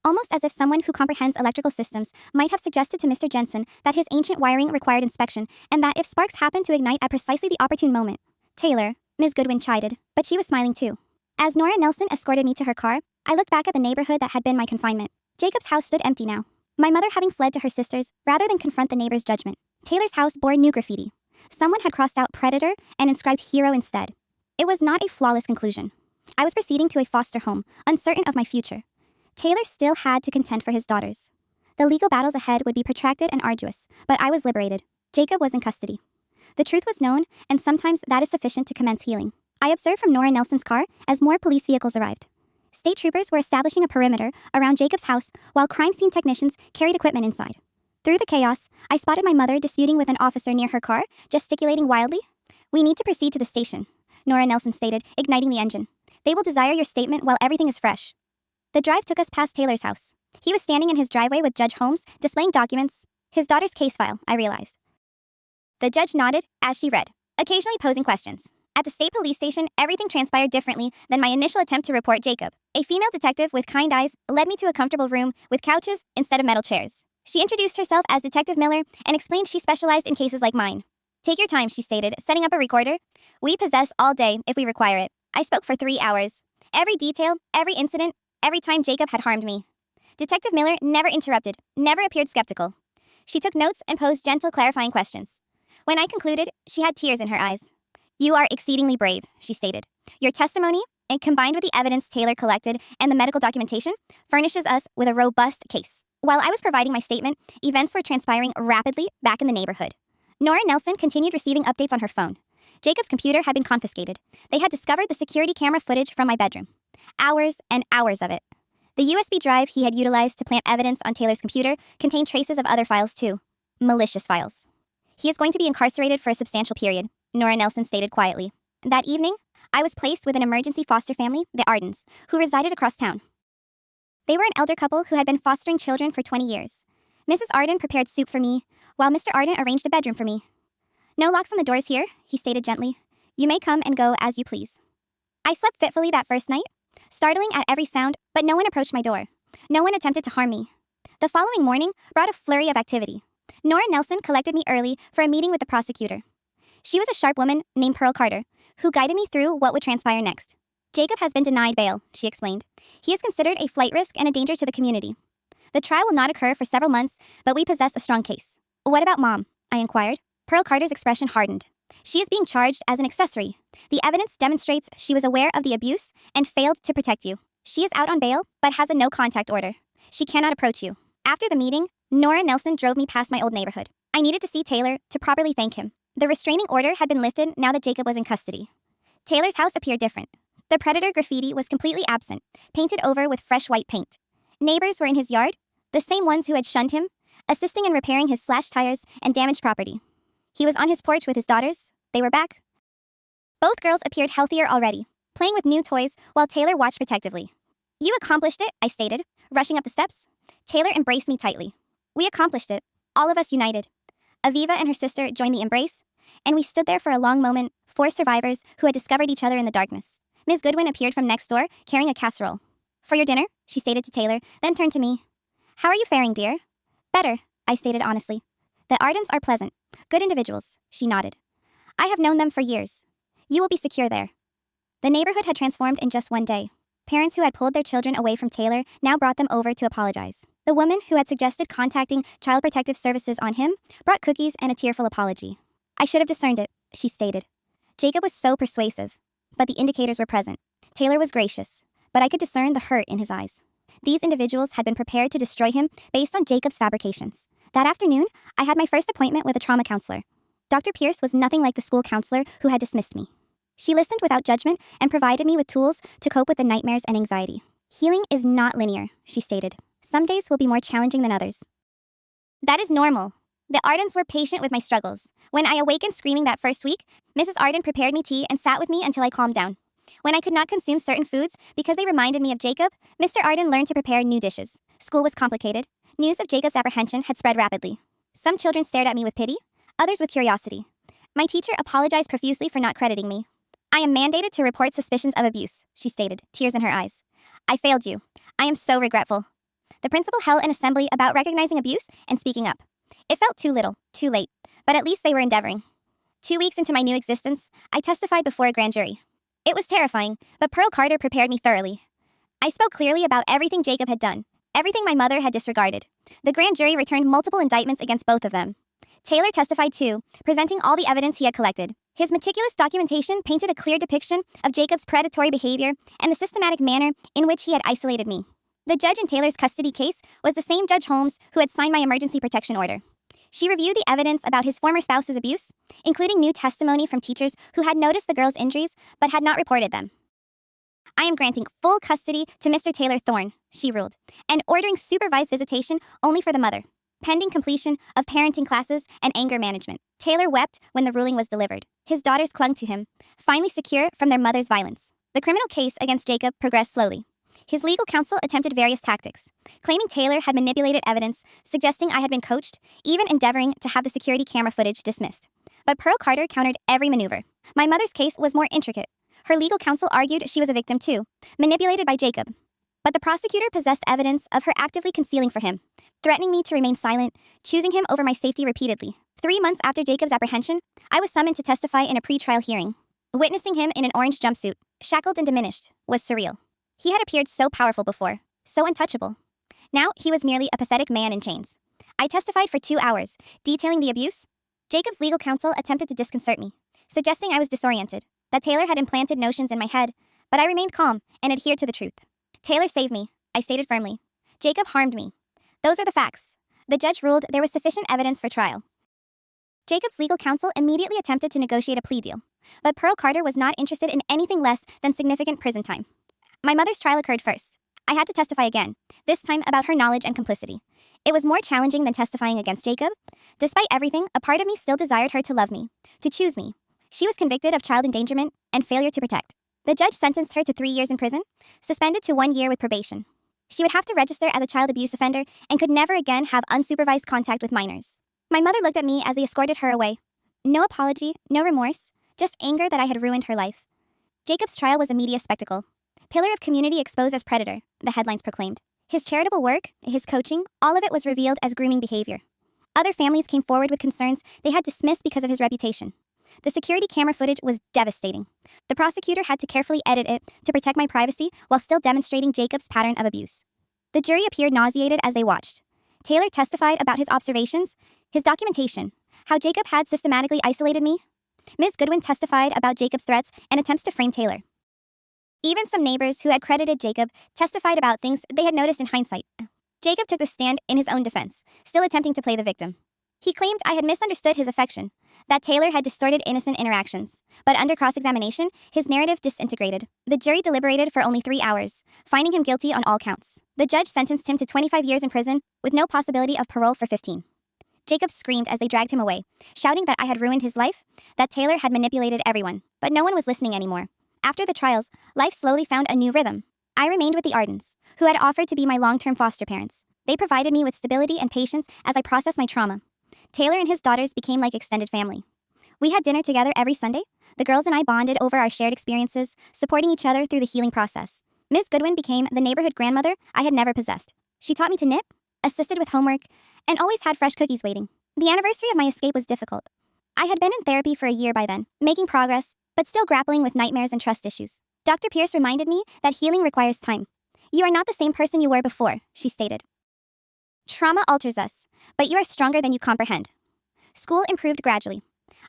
Almost as if someone who comprehends electrical systems might have suggested to Mr. Jensen that his ancient wiring required inspection, and that if sparks happened to ignite at precisely the opportune moment. Taylor, Ms. Goodwin chided, but she was smiling too. As Nora Nelson escorted me to her car, I looked back at the neighborhood that had been my confinement. Jacob's house stood empty now, my mother having fled to her sisters rather than confront the neighbor's judgment. Taylor's house bore new graffiti. Someone had crossed out predator and inscribed hero instead. It was not a flawless conclusion. I was proceeding to a foster home, uncertain of my future. Taylor still had to contend for his daughters. The legal battles ahead would be protracted and arduous, but I was liberated. Jacob was in custody. The truth was known, and sometimes that is sufficient to commence healing. I observed from Nora Nelson's car as more police vehicles arrived. State troopers were establishing a perimeter around Jacob's house while crime scene technicians carried equipment inside. Through the chaos, I spotted my mother disputing with an officer near her car, gesticulating wildly. We need to proceed to the station, Nora Nelson stated, igniting the engine. They will desire your statement while everything is fresh. The drive took us past Taylor's house. He was standing in his driveway with Judge Holmes, displaying documents. His daughter's case file, I realized. The judge nodded as she read, occasionally posing questions. At the state police station, everything transpired differently than my initial attempt to report Jacob. A female detective with kind eyes led me to a comfortable room with couches instead of metal chairs. She introduced herself as Detective Miller and explained she specialized in cases like mine. Take your time, she stated, setting up a recorder. We possess all day if we require it. I spoke for 3 hours. Every detail, every incident, every time Jacob had harmed me. Detective Miller never interrupted, never appeared skeptical. She took notes and posed gentle, clarifying questions. When I concluded, she had tears in her eyes. You are exceedingly brave, she stated. Your testimony, and combined with the evidence Taylor collected and the medical documentation, furnishes us with a robust case. While I was providing my statement, events were transpiring rapidly back in the neighborhood. Nora Nelson continued receiving updates on her phone. Jacob's computer had been confiscated. They had discovered the security camera footage from my bedroom. Hours and hours of it. The USB drive he had utilized to plant evidence on Taylor's computer contained traces of other files too. Malicious files. He is going to be incarcerated for a substantial period, Nora Nelson stated quietly. That evening, I was placed with an emergency foster family, the Ardens, who resided across town. They were an elder couple who had been fostering children for 20 years. Mrs. Arden prepared soup for me, while Mr. Arden arranged a bedroom for me. No locks on the doors here, he stated gently. You may come and go as you please. I slept fitfully that first night, startling at every sound, but no one approached my door. No one attempted to harm me. The following morning brought a flurry of activity. Nora Nelson collected me early for a meeting with the prosecutor. She was a sharp woman named Pearl Carter, who guided me through what would transpire next. Jacob has been denied bail, she explained. He is considered a flight risk and a danger to the community. The trial will not occur for several months, but we possess a strong case. What about Mom? I inquired. Pearl Carter's expression hardened. She is being charged as an accessory. The evidence demonstrates she was aware of the abuse and failed to protect you. She is out on bail, but has a no-contact order. She cannot approach you. After the meeting, Nora Nelson drove me past my old neighborhood. I needed to see Taylor to properly thank him. The restraining order had been lifted now that Jacob was in custody. Taylor's house appeared different. The predator graffiti was completely absent, painted over with fresh white paint. Neighbors were in his yard, the same ones who had shunned him, assisting in repairing his slashed tires and damaged property. He was on his porch with his daughters. They were back. Both girls appeared healthier already, playing with new toys while Taylor watched protectively. You accomplished it, I stated, rushing up the steps. Taylor embraced me tightly. We accomplished it, all of us united. Aviva and her sister joined the embrace, and we stood there for a long moment, 4 survivors who had discovered each other in the darkness. Ms. Goodwin appeared from next door, carrying a casserole. "For your dinner," she stated to Taylor, then turned to me. "How are you faring, dear?" "Better," I stated honestly. "The Ardens are pleasant, good individuals," she nodded. "I have known them for years. You will be secure there." The neighborhood had transformed in just one day. Parents who had pulled their children away from Taylor now brought them over to apologize. The woman who had suggested contacting Child Protective Services on him brought cookies and a tearful apology. "I should have discerned it," she stated. Jacob was so persuasive, but the indicators were present. Taylor was gracious, but I could discern the hurt in his eyes. These individuals had been prepared to destroy him based on Jacob's fabrications. That afternoon, I had my first appointment with a trauma counselor. Dr. Pierce was nothing like the school counselor who had dismissed me. She listened without judgment and provided me with tools to cope with the nightmares and anxiety. "Healing is not linear," she stated. "Some days will be more challenging than others." "That is normal." The Ardens were patient with my struggles. When I awakened screaming that first week, Mrs. Arden prepared me tea and sat with me until I calmed down. When I could not consume certain foods because they reminded me of Jacob, Mr. Arden learned to prepare new dishes. School was complicated. News of Jacob's apprehension had spread rapidly. Some children stared at me with pity, others with curiosity. My teacher apologized profusely for not crediting me. "I am mandated to report suspicions of abuse," she stated, tears in her eyes. "I failed you. I am so regretful." The principal held an assembly about recognizing abuse and speaking up. It felt too little, too late, but at least they were endeavoring. 2 weeks into my new existence, I testified before a grand jury. It was terrifying, but Pearl Carter prepared me thoroughly. I spoke clearly about everything Jacob had done, everything my mother had disregarded. The grand jury returned multiple indictments against both of them. Taylor testified too, presenting all the evidence he had collected. His meticulous documentation painted a clear depiction of Jacob's predatory behavior and the systematic manner in which he had isolated me. The judge in Taylor's custody case was the same Judge Holmes who had signed my emergency protection order. She reviewed the evidence about his former spouse's abuse, including new testimony from teachers who had noticed the girl's injuries but had not reported them. "I am granting full custody to Mr. Taylor Thorne," she ruled, "and ordering supervised visitation only for the mother, pending completion of parenting classes and anger management." Taylor wept when the ruling was delivered. His daughters clung to him, finally secure from their mother's violence. The criminal case against Jacob progressed slowly. His legal counsel attempted various tactics, claiming Taylor had manipulated evidence, suggesting I had been coached, even endeavoring to have the security camera footage dismissed. But Pearl Carter countered every maneuver. My mother's case was more intricate. Her legal counsel argued she was a victim too, manipulated by Jacob. But the prosecutor possessed evidence of her actively concealing for him, threatening me to remain silent, choosing him over my safety repeatedly. 3 months after Jacob's apprehension, I was summoned to testify in a pre-trial hearing. Witnessing him in an orange jumpsuit, shackled and diminished, was surreal. He had appeared so powerful before, so untouchable. Now he was merely a pathetic man in chains. I testified for 2 hours, detailing the abuse. Jacob's legal counsel attempted to disconcert me, suggesting I was disoriented, that Taylor had implanted notions in my head, but I remained calm and adhered to the truth. "Taylor saved me," I stated firmly. "Jacob harmed me. Those are the facts." The judge ruled there was sufficient evidence for trial. Jacob's legal counsel immediately attempted to negotiate a plea deal, but Pearl Carter was not interested in anything less than significant prison time. My mother's trial occurred first. I had to testify again, this time about her knowledge and complicity. It was more challenging than testifying against Jacob. Despite everything, a part of me still desired her to love me, to choose me. She was convicted of child endangerment and failure to protect. The judge sentenced her to 3 years in prison, suspended to 1 year with probation. She would have to register as a child abuse offender and could never again have unsupervised contact with minors. My mother looked at me as they escorted her away. No apology, no remorse, just anger that I had ruined her life. Jacob's trial was a media spectacle. "Pillar of community exposed as predator," the headlines proclaimed. His charitable work, his coaching, all of it was revealed as grooming behavior. Other families came forward with concerns they had dismissed because of his reputation. The security camera footage was devastating. The prosecutor had to carefully edit it to protect my privacy while still demonstrating Jacob's pattern of abuse. The jury appeared nauseated as they watched. Taylor testified about his observations, his documentation, how Jacob had systematically isolated me. Ms. Goodwin testified about Jacob's threats and attempts to frame Taylor. Even some neighbors who had credited Jacob testified about things they had noticed in hindsight. Jacob took the stand in his own defense, still attempting to play the victim. He claimed I had misunderstood his affection, that Taylor had distorted innocent interactions, but under cross-examination, his narrative disintegrated. The jury deliberated for only 3 hours, finding him guilty on all counts. The judge sentenced him to 25 years in prison with no possibility of parole for 15. Jacob screamed as they dragged him away, shouting that I had ruined his life, that Taylor had manipulated everyone, but no one was listening anymore. After the trials, life slowly found a new rhythm. I remained with the Ardens, who had offered to be my long-term foster parents. They provided me with stability and patience as I processed my trauma. Taylor and his daughters became like extended family. We had dinner together every Sunday, The girls and I bonded over our shared experiences, supporting each other through the healing process. Ms. Goodwin became the neighborhood grandmother I had never possessed. She taught me to knit, assisted with homework, and always had fresh cookies waiting. The anniversary of my escape was difficult. I had been in therapy for a year by then, making progress, but still grappling with nightmares and trust issues. Dr. Pierce reminded me that healing requires time. You are not the same person you were before, she stated. Trauma alters us, but you are stronger than you comprehend. School improved gradually.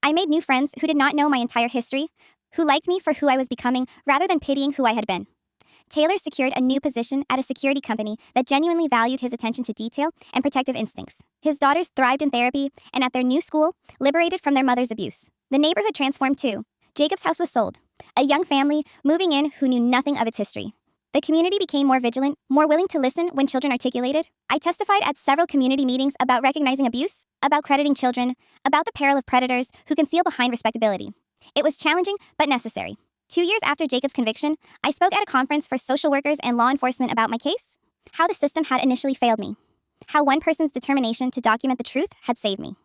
I made new friends who did not know my entire history, who liked me for who I was becoming rather than pitying who I had been. Taylor secured a new position at a security company that genuinely valued his attention to detail and protective instincts. His daughters thrived in therapy and at their new school, liberated from their mother's abuse. The neighborhood transformed too. Jacob's house was sold. A young family moving in who knew nothing of its history. The community became more vigilant, more willing to listen when children articulated. I testified at several community meetings about recognizing abuse, about crediting children, about the peril of predators who conceal behind respectability. It was challenging, but necessary. 2 years after Jacob's conviction, I spoke at a conference for social workers and law enforcement about my case, how the system had initially failed me, how one person's determination to document the truth had saved me.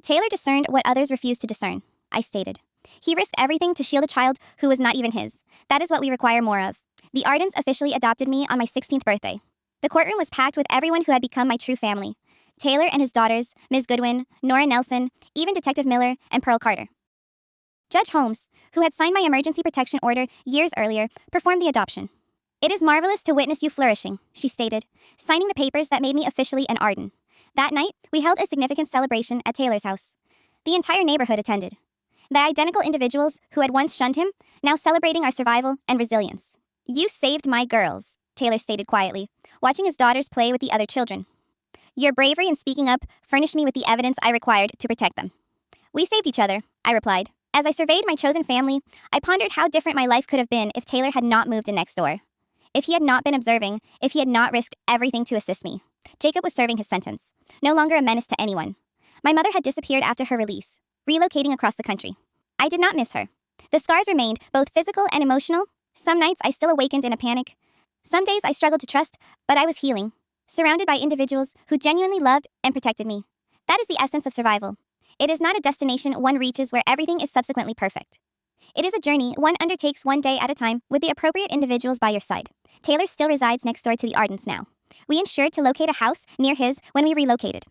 Taylor discerned what others refused to discern, I stated. He risked everything to shield a child who was not even his. That is what we require more of. The Ardens officially adopted me on my 16th birthday. The courtroom was packed with everyone who had become my true family. Taylor and his daughters, Ms. Goodwin, Nora Nelson, even Detective Miller and Pearl Carter. Judge Holmes, who had signed my emergency protection order years earlier, performed the adoption. It is marvelous to witness you flourishing, she stated, signing the papers that made me officially an Arden. That night, we held a significant celebration at Taylor's house. The entire neighborhood attended. The identical individuals who had once shunned him, now celebrating our survival and resilience. You saved my girls, Taylor stated quietly, watching his daughters play with the other children. Your bravery in speaking up furnished me with the evidence I required to protect them. We saved each other, I replied. As I surveyed my chosen family, I pondered how different my life could have been if Taylor had not moved in next door. If he had not been observing, if he had not risked everything to assist me. Jacob was serving his sentence, no longer a menace to anyone. My mother had disappeared after her release, relocating across the country. I did not miss her. The scars remained, both physical and emotional. Some nights I still awakened in a panic. Some days I struggled to trust, but I was healing, surrounded by individuals who genuinely loved and protected me. That is the essence of survival. It is not a destination one reaches where everything is subsequently perfect. It is a journey one undertakes one day at a time with the appropriate individuals by your side. Taylor still resides next door to the Ardens now. We ensured to locate a house near his when we relocated.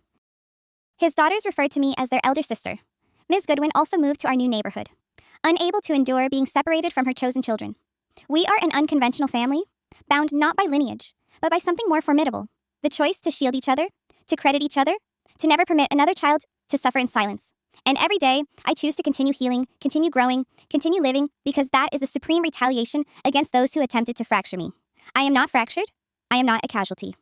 His daughters referred to me as their elder sister. Ms. Goodwin also moved to our new neighborhood, unable to endure being separated from her chosen children. We are an unconventional family, bound not by lineage, but by something more formidable. The choice to shield each other, to credit each other, to never permit another child to suffer in silence. And every day, I choose to continue healing, continue growing, continue living, because that is the supreme retaliation against those who attempted to fracture me. I am not fractured. I am not a casualty.